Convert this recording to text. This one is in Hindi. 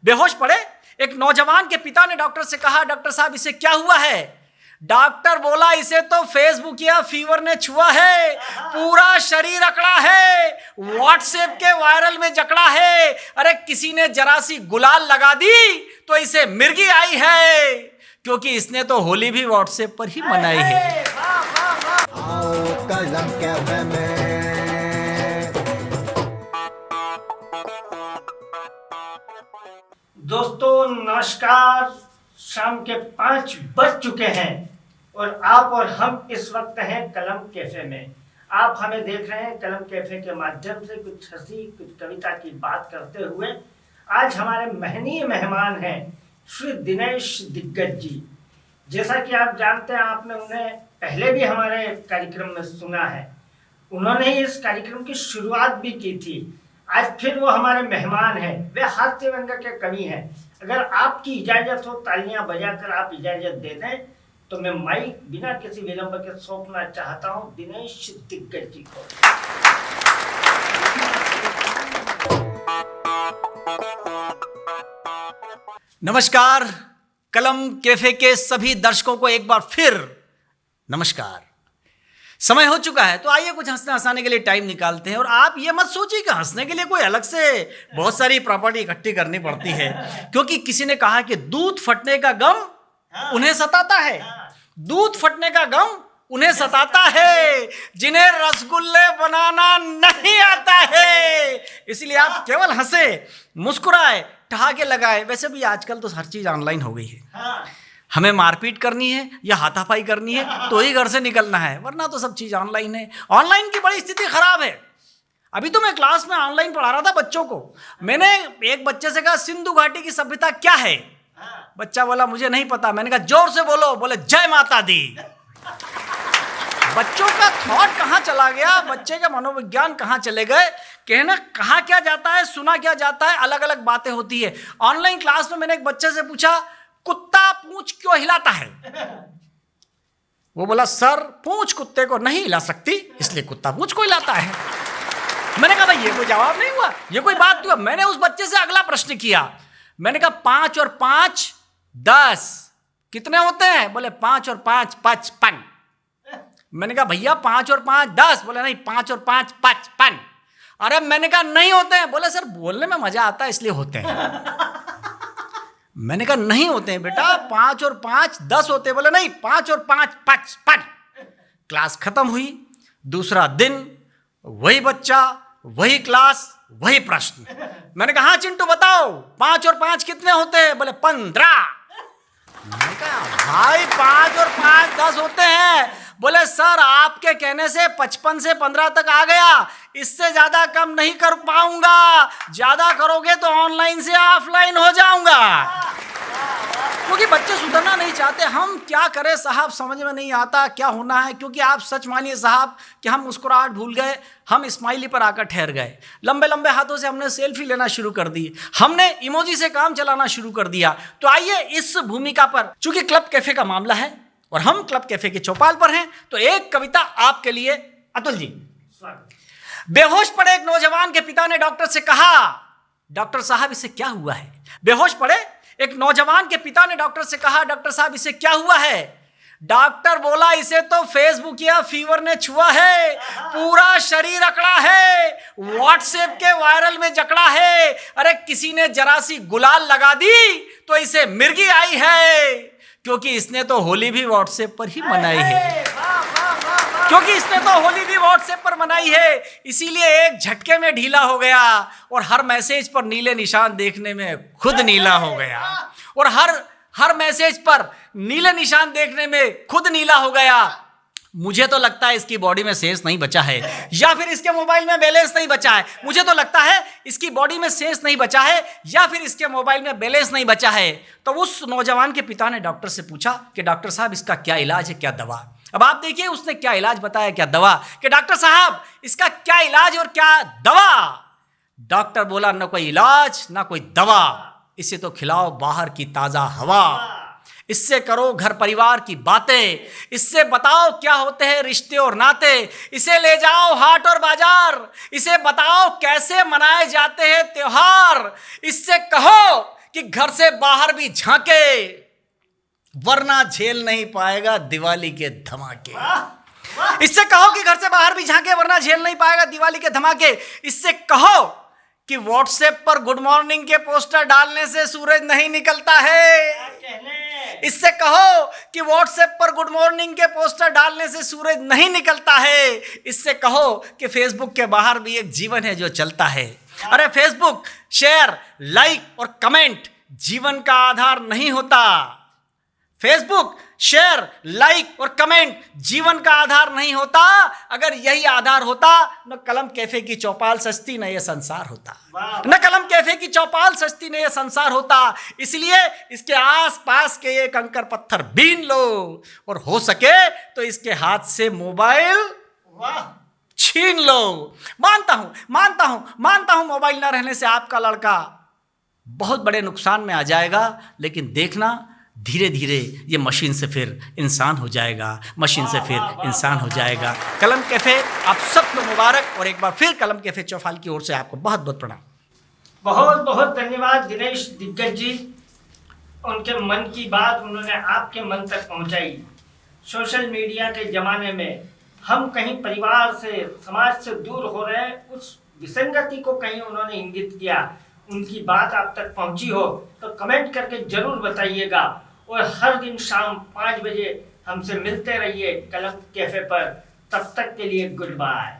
बेहोश पड़े एक नौजवान के पिता ने डॉक्टर से कहा, डॉक्टर साहब इसे क्या हुआ है? डॉक्टर बोला, इसे तो फेसबुक या फीवर ने छुआ है, पूरा शरीर अकड़ा है, व्हाट्सएप के वायरल में जकड़ा है, अरे किसी ने जरा सी गुलाल लगा दी तो इसे मिर्गी आई है, क्योंकि इसने तो होली भी व्हाट्सएप पर ही मनाई है। दोस्तों नमस्कार, शाम के 5 बज चुके हैं और आप और हम इस वक्त हैं कलम कैफे में। आप हमें देख रहे हैं कलम कैफे के माध्यम से कुछ हंसी कुछ कविता की बात करते हुए। आज हमारे महनीय मेहमान हैं श्री दिनेश दिग्गज जी। जैसा कि आप जानते हैं, आपने उन्हें पहले भी हमारे कार्यक्रम में सुना है, उन्होंने ही इस कार्यक्रम की शुरुआत भी की थी। आज फिर वो हमारे मेहमान हैं। वे हास्य व्यंग्य के कवि हैं। अगर आपकी इजाजत हो, तालियां बजाकर आप इजाजत दे दें तो मैं माइक बिना किसी विलंब के सौंपना चाहता हूं दिनेश दिग्गज जी को। नमस्कार, कलम कैफे के सभी दर्शकों को एक बार फिर नमस्कार। समय हो चुका है तो आइए कुछ हंसने हंसाने के लिए टाइम निकालते हैं। और आप ये मत सोचिए कि हंसने के लिए कोई अलग से बहुत सारी प्रॉपर्टी इकट्ठी करनी पड़ती है, क्योंकि किसी ने कहा कि दूध फटने का गम उन्हें सताता है, दूध फटने का गम उन्हें सताता है जिन्हें रसगुल्ले बनाना नहीं आता है। इसलिए आप केवल हंसे, मुस्कुराए, ठहाके लगाए। वैसे भी आजकल तो हर चीज ऑनलाइन हो गई है, हमें मारपीट करनी है या हाथापाई करनी है तो ही घर से निकलना है, वरना तो सब चीज़ ऑनलाइन है। ऑनलाइन की बड़ी स्थिति खराब है। अभी तो मैं क्लास में ऑनलाइन पढ़ा रहा था बच्चों को। मैंने एक बच्चे से कहा, सिंधु घाटी की सभ्यता क्या है? बच्चा बोला, मुझे नहीं पता। मैंने कहा, जोर से बोलो। बोले, जय माता दी। बच्चों का थॉट कहाँ चला गया, बच्चे के मनोविज्ञान कहाँ चले गए? कहना कहा क्या जाता है, सुना क्या जाता है, अलग अलग बातें होती है। ऑनलाइन क्लास में मैंने एक बच्चे से पूछा, कुत्ता पूंछ क्यों हिलाता है? वो बोला, सर पूंछ कुत्ते को नहीं हिला सकती, इसलिए कुत्ता पूंछ को हिलाता है। मैंने कहा, भाई ये कोई जवाब नहीं हुआ, ये कोई बात हुआ। मैंने उस बच्चे से अगला प्रश्न किया। मैंने कहा, 5 और 5 10 कितने होते हैं? बोले 5 और 5 55। मैंने कहा, भैया 5 और 5 10। बोले नहीं, 5 और 5 55। अरे मैंने कहा, नहीं होते हैं। बोले सर बोलने में मजा आता है इसलिए होते हैं। मैंने कहा, नहीं होते हैं बेटा, 5 और 5 10 होते हैं। बोले नहीं, 5 और 5 55। क्लास खत्म हुई, दूसरा दिन वही बच्चा, वही क्लास, वही प्रश्न। मैंने कहा, हाँ चिंटू बताओ 5 और 5 कितने होते हैं? बोले 15। मैंने कहा, भाई 5 और 5 10 होते हैं। बोले सर आपके कहने से 55 से 15 तक आ गया, इससे ज्यादा कम नहीं कर पाऊंगा, ज्यादा करोगे तो ऑनलाइन से ऑफलाइन हो जाऊंगा। क्योंकि बच्चे सुधरना नहीं चाहते। हम क्या करें साहब, समझ में नहीं आता क्या होना है। क्योंकि आप सच मानिए साहब कि हम मुस्कुराहट भूल गए, हम स्माइली पर आकर ठहर गए। लंबे लंबे हाथों से हमने सेल्फी लेना शुरू कर दी, हमने इमोजी से काम चलाना शुरू कर दिया। तो आइए इस भूमिका पर, चूंकि क्लब कैफे का मामला है और हम क्लब कैफे के चौपाल पर हैं, तो एक कविता आपके लिए। अतुल जी। बेहोश पड़े एक नौजवान के पिता ने डॉक्टर से कहा, डॉक्टर साहब इसे क्या हुआ है? बेहोश पड़े एक नौजवान के पिता ने डॉक्टर से कहा, डॉक्टर साहब इसे क्या हुआ है? डॉक्टर बोला, इसे तो फेसबुक या फीवर ने छुआ है, पूरा शरीर अकड़ा है, व्हाट्सएप के वायरल में जकड़ा है, अरे किसी ने जरा सी गुलाल लगा दी तो इसे मिर्गी आई है, क्योंकि इसने तो होली भी व्हाट्सएप पर ही मनाई है। क्योंकि इसने तो होली भी व्हाट्सएप पर मनाई है, इसीलिए एक झटके में ढीला हो गया और हर मैसेज पर नीले निशान देखने में खुद नीला हो गया। और हर मैसेज पर नीले निशान देखने में खुद नीला हो गया। मुझे तो लगता है इसकी बॉडी में शेष नहीं बचा है, या फिर इसके मोबाइल में बैलेंस नहीं बचा है। मुझे तो लगता है इसकी बॉडी में शेष नहीं बचा है, या फिर इसके मोबाइल में बैलेंस नहीं बचा है। तो उस नौजवान के पिता ने डॉक्टर से पूछा कि डॉक्टर साहब इसका क्या इलाज है, क्या दवा? अब आप देखिए उसने क्या इलाज बताया, क्या दवा, कि डॉक्टर साहब इसका क्या इलाज और क्या दवा? डॉक्टर बोला, ना कोई इलाज ना कोई दवा, इसे तो खिलाओ बाहर की ताजा हवा, इससे करो घर परिवार की बातें, इससे बताओ क्या होते हैं रिश्ते और नाते, इसे ले जाओ हाट और बाजार, इसे बताओ कैसे मनाए जाते हैं त्योहार, इससे कहो कि घर से बाहर भी झांके, वरना झेल नहीं पाएगा दिवाली के धमाके। इससे कहो कि घर से बाहर भी झांके, वरना झेल नहीं पाएगा दिवाली के धमाके। इससे कहो कि व्हाट्सएप पर गुड मॉर्निंग के पोस्टर डालने से सूरज नहीं निकलता है। इससे कहो कि व्हाट्सएप पर गुड मॉर्निंग के पोस्टर डालने से सूरज नहीं निकलता है। इससे कहो कि फेसबुक के बाहर भी एक जीवन है जो चलता है। अरे फेसबुक, शेयर, लाइक और कमेंट जीवन का आधार नहीं होता। फेसबुक, शेयर, लाइक और कमेंट जीवन का आधार नहीं होता। अगर यही आधार होता न कलम कैफे की चौपाल सस्ती न ये संसार होता, न कलम कैफे की चौपाल सस्ती न ये संसार होता। इसलिए इसके आसपास के ये कंकर पत्थर बीन लो और हो सके तो इसके हाथ से मोबाइल छीन लो। मानता हूं मोबाइल ना रहने से आपका लड़का बहुत बड़े नुकसान में आ जाएगा, लेकिन देखना धीरे धीरे ये मशीन से फिर इंसान हो जाएगा, मशीन से फिर इंसान हो जाएगा। कलम कैफे आप सबको मुबारक, और एक बार फिर कलम कैफे चौपाल की ओर से आपको बहुत बहुत प्रणाम। बहुत बहुत धन्यवाद दिनेश दिग्गज जी। उनके मन की बात उन्होंने आपके मन तक पहुंचाई। सोशल मीडिया के जमाने में हम कहीं परिवार से, समाज से दूर हो रहे हैं, उस विसंगति को कहीं उन्होंने इंगित किया, उनकी बात आप तक पहुंची हो तो कमेंट करके जरूर बताइएगा। और हर दिन शाम 5 बजे हमसे मिलते रहिए कलम कैफे पर। तब तक के लिए गुड बाय।